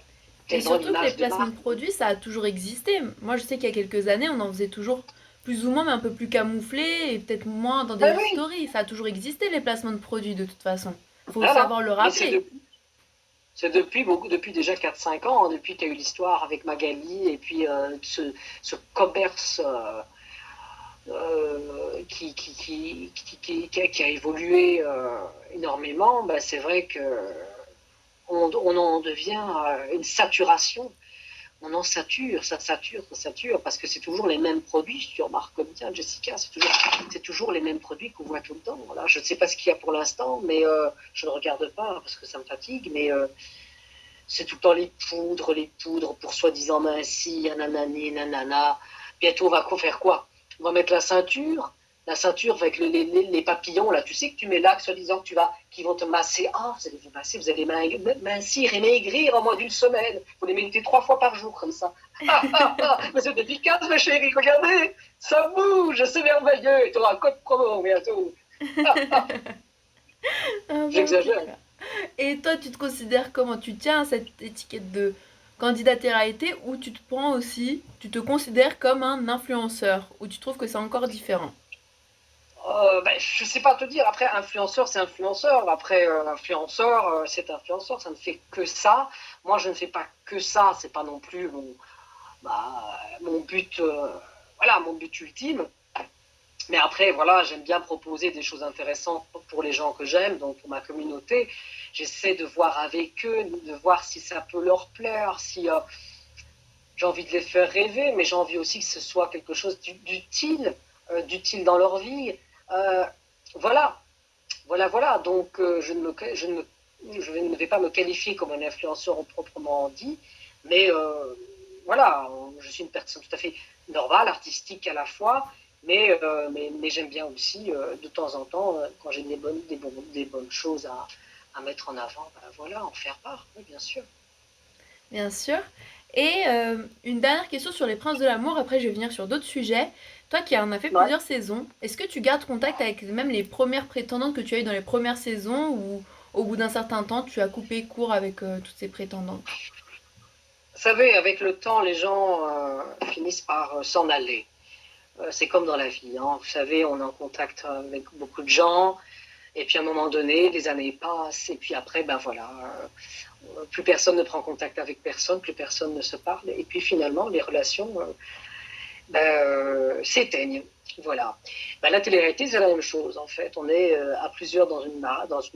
tellement surtout que les l'image de placements de marque. produits, ça a toujours existé. Moi, je sais qu'il y a quelques années, on en faisait toujours plus ou moins, mais un peu plus camouflé et peut-être moins dans Ben des oui, stories. Ça a toujours existé, les placements de produits, de toute façon. Faut voilà. savoir le Mais rappeler. depuis déjà 4-5 ans, hein, depuis qu'il y a eu l'histoire avec Magali et puis ce commerce qui a évolué énormément, ben c'est vrai que on en devient une saturation. On en sature, ça sature, parce que c'est toujours les mêmes produits, si tu remarques comme bien, Jessica, c'est toujours les mêmes produits qu'on voit tout le temps. Voilà. Je ne sais pas ce qu'il y a pour l'instant, mais je ne regarde pas parce que ça me fatigue, mais c'est tout le temps les poudres pour soi-disant mincir, nanani, nanana. Bientôt, on va faire quoi? On va mettre la ceinture avec les papillons, là, tu sais que tu mets là, soi-disant qu'ils vont te masser. Ah, vous allez vous masser, vous allez mincir et maigrir en moins d'une semaine. Vous les mettez 3 fois par jour, comme ça. Mais c'est efficace, ma chérie, regardez, ça bouge, c'est merveilleux. Tu auras un code promo bientôt. Ah bah, c'est J'exagère. clair. Et toi, tu te considères comment? Tu tiens à cette étiquette de candidat télé-réalité ou tu te prends aussi, tu te considères comme un influenceur ou tu trouves que c'est encore différent? Ben, je sais pas te dire. Après, influenceur, c'est influenceur. Après, influenceur, c'est influenceur. Ça ne fait que ça. Moi, je ne fais pas que ça. C'est pas non plus mon but. Voilà, mon but ultime. Mais après, voilà, j'aime bien proposer des choses intéressantes pour les gens que j'aime, donc pour ma communauté. J'essaie de voir avec eux, de voir si ça peut leur plaire, si j'ai envie de les faire rêver, mais j'ai envie aussi que ce soit quelque chose d'utile dans leur vie. Euh, voilà, voilà. Donc, je ne vais pas me qualifier comme un influenceur proprement dit, mais voilà, je suis une personne tout à fait normale, artistique à la fois, mais j'aime bien aussi, de temps en temps, quand j'ai des bonnes choses à mettre en avant, ben voilà, en faire part, oui, bien sûr. Bien sûr. Et une dernière question sur les Princes de l'amour, après je vais venir sur d'autres sujets. Toi qui en as fait Ouais. plusieurs saisons, est-ce que tu gardes contact avec même les premières prétendantes que tu as eues dans les premières saisons ou au bout d'un certain temps tu as coupé court avec toutes ces prétendantes? Vous savez, avec le temps, les gens finissent par s'en aller. C'est comme dans la vie, hein. Vous savez, on est en contact avec beaucoup de gens, et puis à un moment donné, les années passent, et puis après, ben voilà, plus personne ne prend contact avec personne, plus personne ne se parle, et puis finalement, les relations s'éteignent. Voilà. Ben, la télé-réalité, c'est la même chose, en fait. On est à plusieurs dans une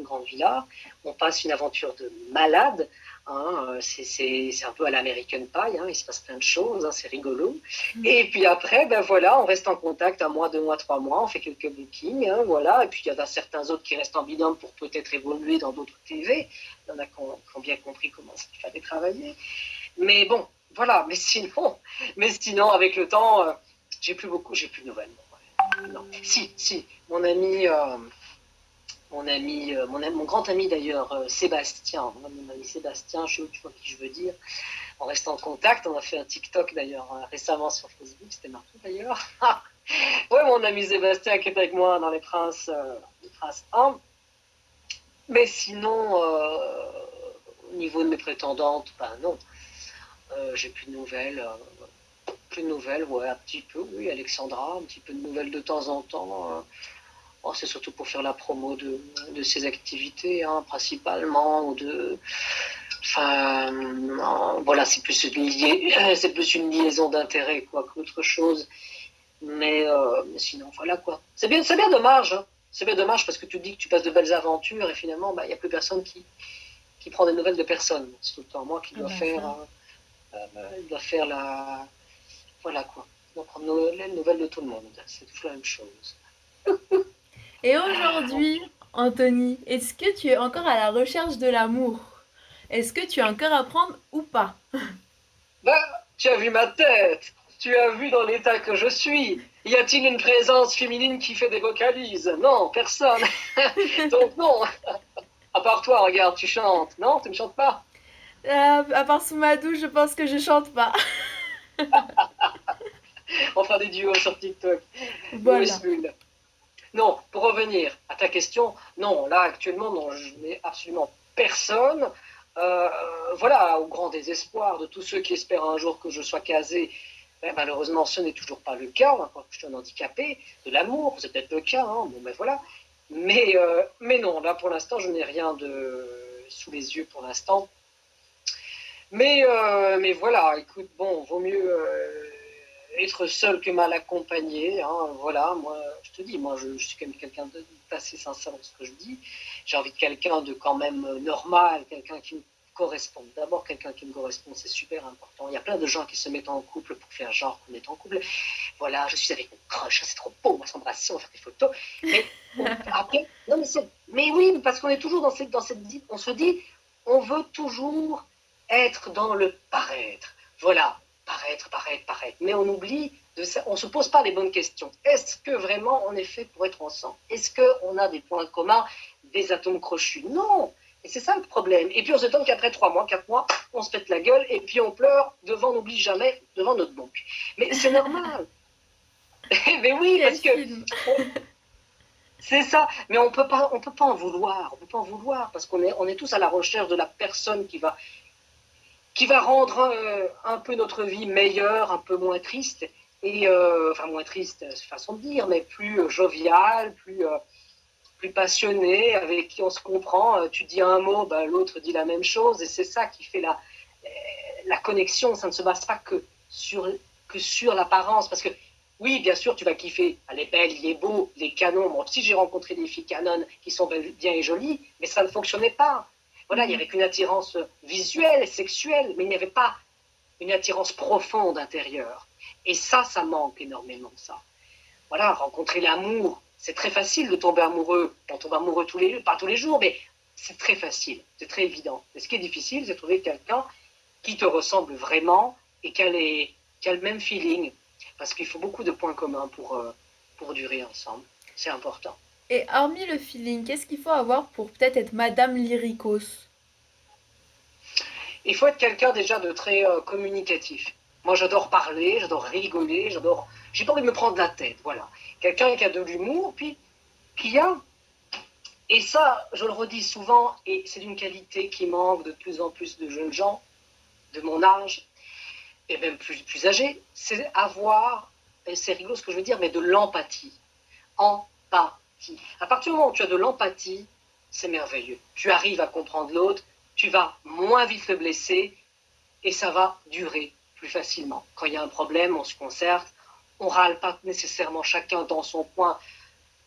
grande villa, on passe une aventure de malade. Hein, c'est un peu à l'American Pie, hein, il se passe plein de choses, hein, c'est rigolo. Et puis après, ben voilà, on reste en contact un mois, 2 mois, 3 mois, on fait quelques bookings, hein, voilà. Et puis il y en a certains autres qui restent en binôme pour peut-être évoluer dans d'autres TV. Il y en a qui ont bien compris comment il fallait travailler. Mais bon, voilà. Mais sinon, avec le temps, j'ai plus de nouvelles. Non. Si, mon grand ami d'ailleurs, Sébastien, mon ami Sébastien, je sais où tu vois qui je veux dire. On reste en contact, on a fait un TikTok d'ailleurs récemment sur Facebook, c'était marrant d'ailleurs. Ouais, mon ami Sébastien qui est avec moi dans les Princes 1. Mais sinon, au niveau de mes prétendantes, ben non, j'ai plus de nouvelles. Plus de nouvelles, ouais, un petit peu, oui, Alexandra, un petit peu de nouvelles de temps en temps. Oh, c'est surtout pour faire la promo de ses activités, hein, principalement, ou de. Enfin, voilà, c'est plus une liaison d'intérêt, quoi, qu'autre chose. Mais sinon, voilà, quoi. C'est bien dommage, hein. C'est bien dommage parce que tu te dis que tu passes de belles aventures et finalement, il n'y a plus personne qui prend des nouvelles de personne. C'est tout le temps moi qui Ah dois bah ça. faire la. Voilà, quoi. Je dois prendre les nouvelles de tout le monde. C'est toujours la même chose. Et aujourd'hui, Anthony, est-ce que tu es encore à la recherche de l'amour? Est-ce que tu as encore à prendre ou pas? Bah, tu as vu ma tête. Tu as vu dans l'état que je suis. Y a-t-il une présence féminine qui fait des vocalises? Non, personne. Donc non. À part toi, regarde, tu chantes. Non, tu ne chantes pas. À part sous ma douche, je pense que je chante pas. On fera des duos sur TikTok. Voilà. Louis Bull. Non, pour revenir à ta question, non, là actuellement, non, je n'ai absolument personne. Euh, voilà, au grand désespoir de tous ceux qui espèrent un jour que je sois casé, ben, malheureusement, ce n'est toujours pas le cas. Hein, quand je suis un handicapé, de l'amour, c'est peut-être le cas. Hein, bon, ben voilà. Mais non, là pour l'instant, je n'ai rien sous les yeux pour l'instant. Mais voilà, écoute, bon, vaut mieux être seul que mal accompagné. Hein, voilà, moi, je te dis, je suis quand même quelqu'un d'assez sincère dans ce que je dis. J'ai envie de quelqu'un de quand même normal, quelqu'un qui me correspond. D'abord, quelqu'un qui me correspond, c'est super important. Il y a plein de gens qui se mettent en couple pour faire genre qu'on est en couple. Voilà, je suis avec mon crush, c'est trop beau, on va s'embrasser, on va faire des photos. Mais après, non, mais oui, parce qu'on est toujours on se dit, on veut toujours être dans le paraître. Voilà, paraître. Mais on oublie, on ne se pose pas les bonnes questions. Est-ce que vraiment on est fait pour être ensemble? Est-ce qu'on a des points communs, des atomes crochus? Non. Et c'est ça le problème. Et puis on se donne qu'après 3 mois, 4 mois, on se pète la gueule et puis on pleure devant, on n'oublie jamais, devant notre banque. Mais c'est normal. Mais oui, Quel parce que film! c'est ça. Mais on peut pas en vouloir. On peut pas en vouloir parce on est tous à la recherche de la personne qui va rendre un peu notre vie meilleure, un peu moins triste, et enfin moins triste, c'est façon de dire, mais plus joviale, plus passionnée, avec qui on se comprend. Tu dis un mot, ben, l'autre dit la même chose, et c'est ça qui fait la connexion. Ça ne se base pas que sur l'apparence, parce que oui, bien sûr, tu vas kiffer. Elle est belle, il est beau, il est canon. Moi aussi, j'ai rencontré des filles canonnes qui sont bien et jolies, mais ça ne fonctionnait pas. Voilà, il n'y avait qu'une attirance visuelle et sexuelle, mais il n'y avait pas une attirance profonde intérieure. Et ça manque énormément, ça. Voilà, rencontrer l'amour, c'est très facile de tomber amoureux. On tombe amoureux pas tous les jours, mais c'est très facile, c'est très évident. Mais ce qui est difficile, c'est de trouver quelqu'un qui te ressemble vraiment et qui a le même feeling. Parce qu'il faut beaucoup de points communs pour durer ensemble. C'est important. Et hormis le feeling, qu'est-ce qu'il faut avoir pour peut-être être Madame Lyricos? Il faut être quelqu'un déjà de très communicatif. Moi, j'adore parler, j'adore rigoler, j'ai pas envie de me prendre la tête, voilà. Quelqu'un qui a de l'humour, puis qui a... Et ça, je le redis souvent, et c'est une qualité qui manque de plus en plus de jeunes gens, de mon âge, et même plus âgés, c'est avoir, et c'est rigolo ce que je veux dire, mais de l'empathie. Empathie. À partir du moment où tu as de l'empathie, c'est merveilleux. Tu arrives à comprendre l'autre, tu vas moins vite le blesser, et ça va durer plus facilement. Quand il y a un problème, on se concerte, on râle pas nécessairement chacun dans son coin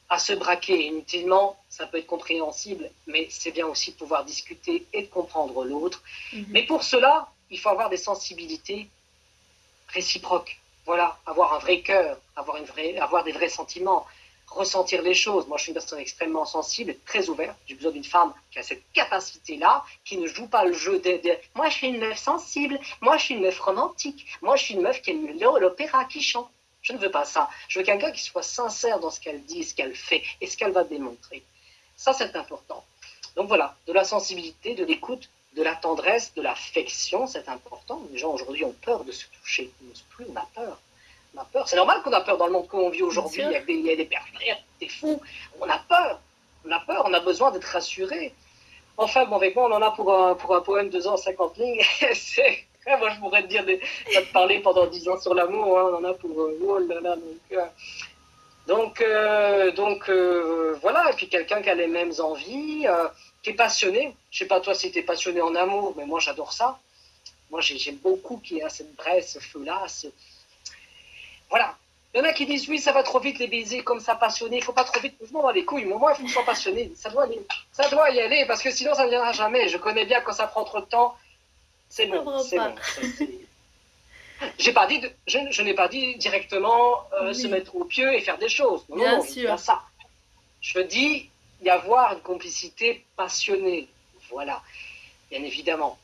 à se braquer inutilement, ça peut être compréhensible, mais c'est bien aussi de pouvoir discuter et de comprendre l'autre. Mais pour cela, il faut avoir des sensibilités réciproques. Voilà, avoir un vrai cœur, avoir des vrais sentiments, ressentir les choses. Moi, je suis une personne extrêmement sensible, très ouverte. J'ai besoin d'une femme qui a cette capacité-là, qui ne joue pas le jeu des... Moi, je suis une meuf sensible. Moi, je suis une meuf romantique. Moi, je suis une meuf qui aime l'opéra, qui chante. Je ne veux pas ça. Je veux quelqu'un qui soit sincère dans ce qu'elle dit, ce qu'elle fait et ce qu'elle va démontrer. Ça, c'est important. Donc voilà, de la sensibilité, de l'écoute, de la tendresse, de l'affection, c'est important. Les gens aujourd'hui ont peur de se toucher. Ils n'osent plus, on a peur. On a peur. C'est normal qu'on a peur dans le monde qu'on vit aujourd'hui. Il y a des pervers, des fous. On a peur. On a peur. On a besoin d'être rassuré. Enfin, bon, avec moi, on en a pour un poème 2 ans, 50 lignes. Moi, je pourrais te dire, te parler pendant 10 ans sur l'amour. Hein. On en a pour... oh là là, donc, voilà. Et puis, quelqu'un qui a les mêmes envies, qui est passionné. Je sais pas toi si tu es passionné en amour, mais moi, j'adore ça. Moi, j'aime beaucoup qu'il y ait cette braise, ce feu-là, voilà. Il y en a qui disent oui, ça va trop vite les baisers comme ça passionné, il faut pas trop vite. Je m'en bats les couilles, moi il faut que je sois passionné. Ça doit y aller parce que sinon ça ne viendra jamais. Je connais bien quand ça prend trop de temps. C'est bon, c'est bon. Je n'ai pas dit directement se mettre au pieu et faire des choses. Non, bien non, sûr. pas ça. Je dis y avoir une complicité passionnée. Voilà, bien évidemment.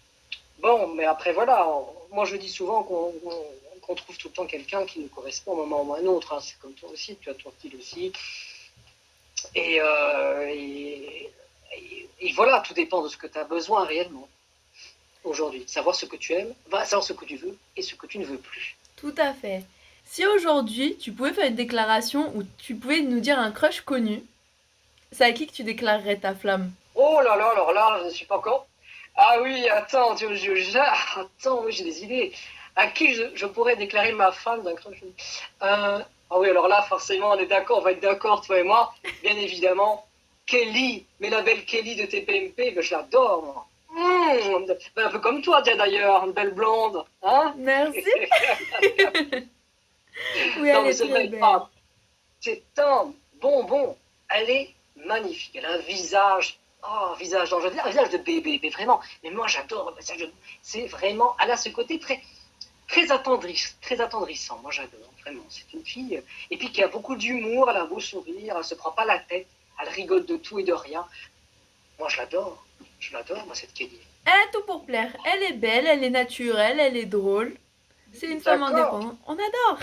Bon, mais après voilà, moi je dis souvent qu'on trouve tout le temps quelqu'un qui nous correspond à un moment ou à un autre. Hein. C'est comme toi aussi, tu as ton style aussi. Et voilà, tout dépend de ce que tu as besoin réellement aujourd'hui. Savoir ce que tu aimes, savoir ce que tu veux et ce que tu ne veux plus. Tout à fait. Si aujourd'hui, tu pouvais faire une déclaration où tu pouvais nous dire un crush connu, c'est à qui que tu déclarerais ta flamme? Oh là là, alors là, je ne suis pas encore... Ah oui, attends, attends, oui, j'ai des idées. À qui je pourrais déclarer ma femme d'un crush? Ah oui, alors là, forcément, on est d'accord, on va être d'accord, toi et moi. Bien évidemment, Kelly, mais la belle Kelly de TPMP, ben, je l'adore, moi. Un peu comme toi, d'ailleurs, une belle blonde. Hein? Merci. Oui, elle est très belle. C'est un bonbon. Elle est magnifique. Elle a un visage... Oh, un visage de bébé, mais vraiment. Mais moi, j'adore le visage de... C'est vraiment... Elle a ce côté très attendrissant. Moi, j'adore, vraiment. C'est une fille... Et puis, qui a beaucoup d'humour, elle a un beau sourire, elle se prend pas la tête, elle rigole de tout et de rien. Moi, je l'adore. Je l'adore, moi, cette Kelly. Elle a tout pour plaire. Elle est belle, elle est naturelle, elle est drôle. C'est une femme indépendante. On adore.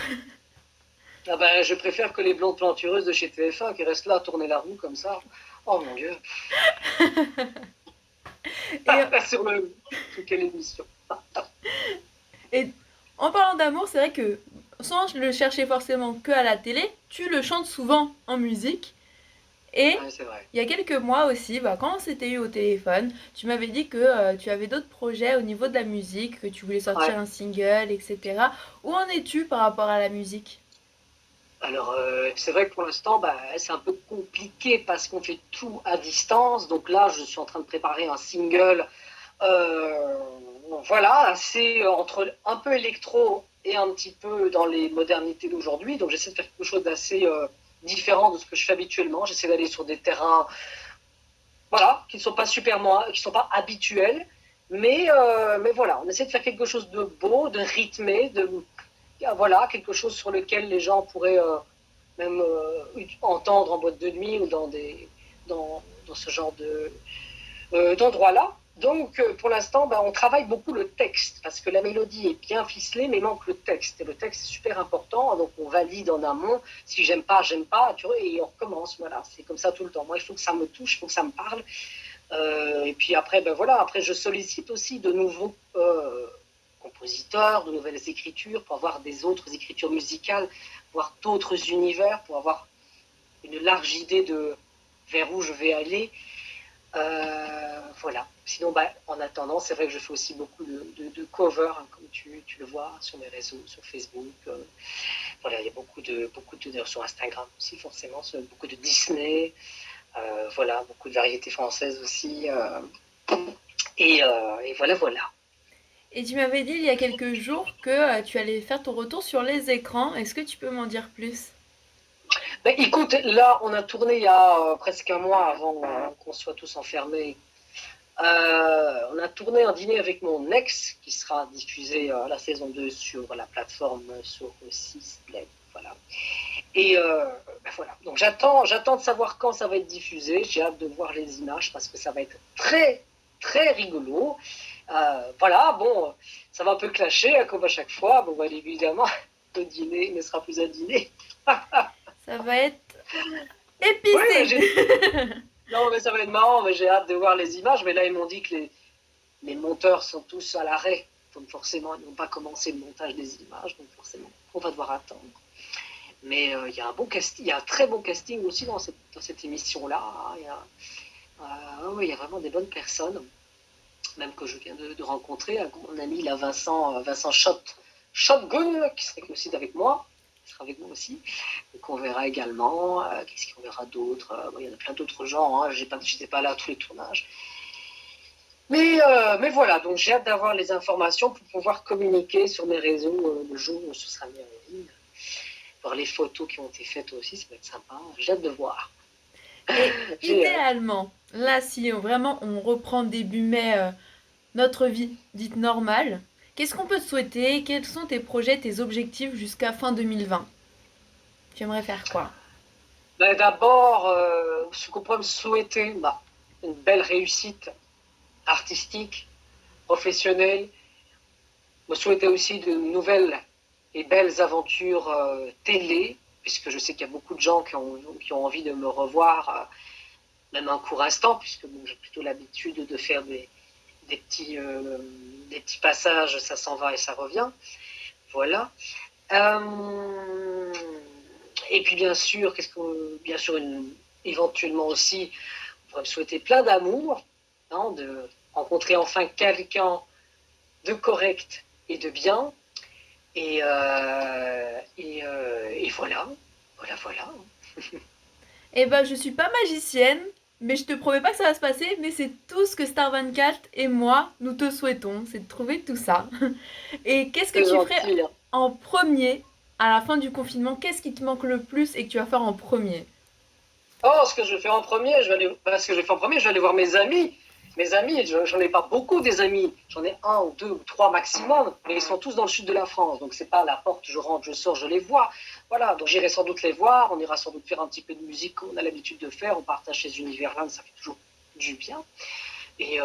Ah ben, je préfère que les blondes plantureuses de chez TF1 qui restent là à tourner la roue comme ça. Oh mon Dieu. Sur quelle émission. Et en parlant d'amour, c'est vrai que sans le chercher forcément que à la télé, tu le chantes souvent en musique. Et il y a quelques mois aussi, quand on s'était eu au téléphone, tu m'avais dit que tu avais d'autres projets au niveau de la musique, que tu voulais sortir un single, etc. Où en es-tu par rapport à la musique? Alors, c'est vrai que pour l'instant, c'est un peu compliqué parce qu'on fait tout à distance. Donc là, je suis en train de préparer un single, voilà, assez entre un peu électro et un petit peu dans les modernités d'aujourd'hui. Donc j'essaie de faire quelque chose d'assez différent de ce que je fais habituellement. J'essaie d'aller sur des terrains, voilà, qui ne sont pas qui ne sont pas habituels. Mais voilà, on essaie de faire quelque chose de beau, de rythmé, voilà, quelque chose sur lequel les gens pourraient même entendre en boîte de nuit ou dans ce genre d'endroit-là. Donc, pour l'instant, on travaille beaucoup le texte, parce que la mélodie est bien ficelée, mais il manque le texte. Et le texte est super important, donc on valide en amont. Si j'aime pas, tu vois, et on recommence. Voilà, c'est comme ça tout le temps. Moi, il faut que ça me touche, il faut que ça me parle. Et puis après, voilà, après, je sollicite aussi de nouveaux compositeurs, de nouvelles écritures, pour avoir des autres écritures musicales, voir d'autres univers, pour avoir une large idée de vers où je vais aller. Voilà. Sinon, en attendant, c'est vrai que je fais aussi beaucoup de covers, hein, comme tu le vois sur mes réseaux, sur Facebook. Voilà, il y a beaucoup de sur Instagram aussi, forcément, beaucoup de Disney. Voilà, beaucoup de variétés françaises aussi. Et voilà, voilà. Et tu m'avais dit il y a quelques jours que tu allais faire ton retour sur les écrans. Est-ce que tu peux m'en dire plus? Écoute, là, on a tourné il y a presque un mois avant qu'on soit tous enfermés. On a tourné un dîner avec mon ex qui sera diffusé la saison 2 sur la plateforme sur 6 Play. Voilà. Et voilà. Donc j'attends de savoir quand ça va être diffusé. J'ai hâte de voir les images parce que ça va être très, très rigolo. Voilà, bon, ça va un peu clasher comme à chaque fois. Bon, évidemment, le dîner ne sera plus un dîner. Ça va être Ouais, épicé. non, mais ça va être marrant, mais j'ai hâte de voir les images. Mais là, ils m'ont dit que les monteurs sont tous à l'arrêt. Donc forcément, ils n'ont pas commencé le montage des images. Donc forcément, on va devoir attendre. Mais il y a un bon casting, il y a un très bon casting aussi dans cette émission-là. Il y a vraiment des bonnes personnes, même que je viens de rencontrer. Mon ami là, Vincent Shotgun, qui sera aussi avec moi. Qui sera avec moi aussi. Donc on verra également. Qu'est-ce qu'on verra d'autre? Il y en a plein d'autres gens. Hein. Je n'étais pas là à tous les tournages. Mais voilà, donc j'ai hâte d'avoir les informations pour pouvoir communiquer sur mes réseaux le jour où ce sera mis en ligne. Voir les photos qui ont été faites aussi, ça va être sympa. J'ai hâte de voir. Et idéalement, là, si vraiment on reprend début mai notre vie dite normale, qu'est-ce qu'on peut te souhaiter? Quels sont tes projets, tes objectifs jusqu'à fin 2020? Tu aimerais faire quoi? D'abord, ce qu'on peut me souhaiter, une belle réussite artistique, professionnelle. Me souhaiter aussi de nouvelles et belles aventures télé, puisque je sais qu'il y a beaucoup de gens qui ont envie de me revoir, même un court instant, puisque j'ai plutôt l'habitude de faire des petits passages, ça s'en va et ça revient. Voilà. Et puis bien sûr, éventuellement aussi, on pourrait me souhaiter plein d'amour, hein, de rencontrer enfin quelqu'un de correct et de bien. Et voilà, voilà. Eh ben, je suis pas magicienne, mais je te promets pas que ça va se passer, mais c'est tout ce que Star24 et moi, nous te souhaitons, c'est de trouver tout ça. Et qu'est-ce que C'est tu ferais gentil. Hein. en premier à la fin du confinement? Qu'est-ce qui te manque le plus et que tu vas faire en premier? Oh, ce que je vais faire en premier, je vais aller voir mes amis. Mes amis, j'en ai pas beaucoup des amis. J'en ai un ou deux ou trois maximum, mais ils sont tous dans le sud de la France. Donc c'est pas à la porte, je rentre, je sors, je les vois. Voilà, donc j'irai sans doute les voir. On ira sans doute faire un petit peu de musique comme on a l'habitude de faire. On partage ces univers-là, ça fait toujours du bien. Et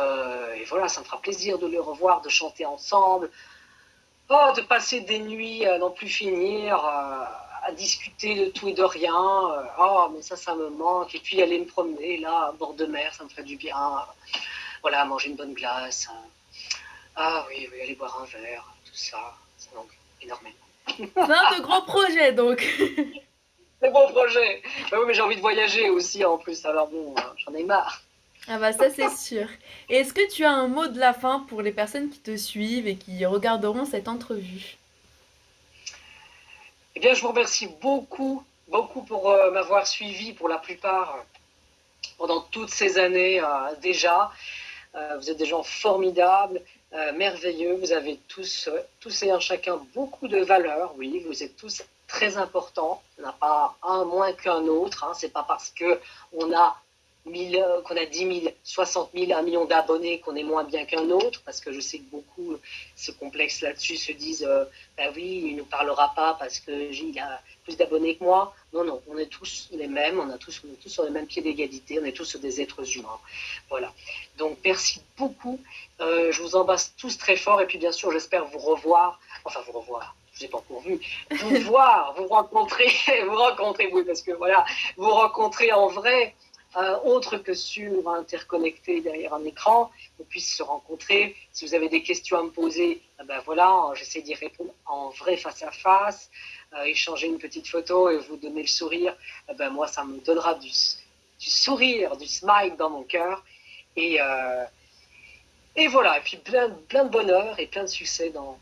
voilà, ça me fera plaisir de les revoir, de chanter ensemble. Oh, de passer des nuits à n'en plus finir, à discuter de tout et de rien. Oh, mais ça me manque. Et puis aller me promener là, à bord de mer, ça me ferait du bien. Voilà, manger une bonne glace. Ah oui, aller boire un verre, tout ça. Ça manque énormément. Plein de gros projets donc. C'est bon projet. Oui, mais j'ai envie de voyager aussi en plus. Alors bon, j'en ai marre. Ah bah ça c'est sûr. Et est-ce que tu as un mot de la fin pour les personnes qui te suivent et qui regarderont cette entrevue? Eh bien, je vous remercie beaucoup, beaucoup pour m'avoir suivi pour la plupart pendant toutes ces années déjà. Vous êtes des gens formidables, merveilleux. Vous avez tous et un chacun beaucoup de valeurs. Oui, vous êtes tous très importants. Il n'y en a pas un moins qu'un autre. Hein. C'est pas parce que on a qu'on a 10 000, 60 000, 1 million d'abonnés, qu'on est moins bien qu'un autre, parce que je sais que beaucoup se complexent là-dessus, se disent bah oui, il ne nous parlera pas parce qu'il a plus d'abonnés que moi. Non, non, on est tous les mêmes, on est tous sur le même pied d'égalité, on est tous des êtres humains. Voilà. Donc merci beaucoup. Je vous embrasse tous très fort et puis bien sûr, j'espère vous revoir. Enfin, vous revoir. Je vous ai pas encore vu. Vous voir, vous rencontrer, oui, parce que voilà, vous rencontrer en vrai. Autre que sur interconnecté derrière un écran, on puisse se rencontrer. Si vous avez des questions à me poser, ben voilà, j'essaie d'y répondre en vrai face à face, échanger une petite photo et vous donner le sourire. Ben moi, ça me donnera du sourire, du smile dans mon cœur. Et voilà, et puis plein de bonheur et plein de succès dans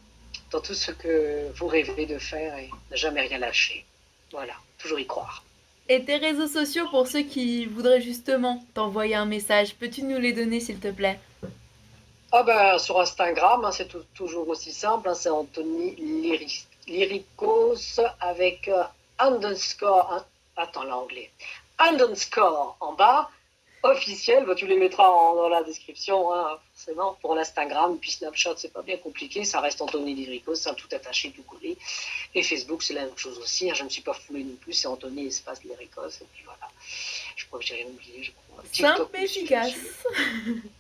tout ce que vous rêvez de faire et ne jamais rien lâcher. Voilà, toujours y croire. Et tes réseaux sociaux pour ceux qui voudraient justement t'envoyer un message, peux-tu nous les donner s'il te plaît? Ah ben, sur Instagram, hein, c'est toujours aussi simple, hein, c'est Anthony Lyricos avec underscore, attends l'anglais, underscore en bas, officiel, bah, tu les mettras dans la description, hein, forcément, pour l'Instagram, puis Snapchat, c'est pas bien compliqué, ça reste Anthony Lyricos, c'est tout attaché, tout collé, et Facebook, c'est la même chose aussi, hein, je ne me suis pas foulé non plus, c'est Anthony espace Lyricos, et puis voilà, je crois que j'ai rien oublié, je crois. Simple TikTok mais aussi, je me suis... efficace.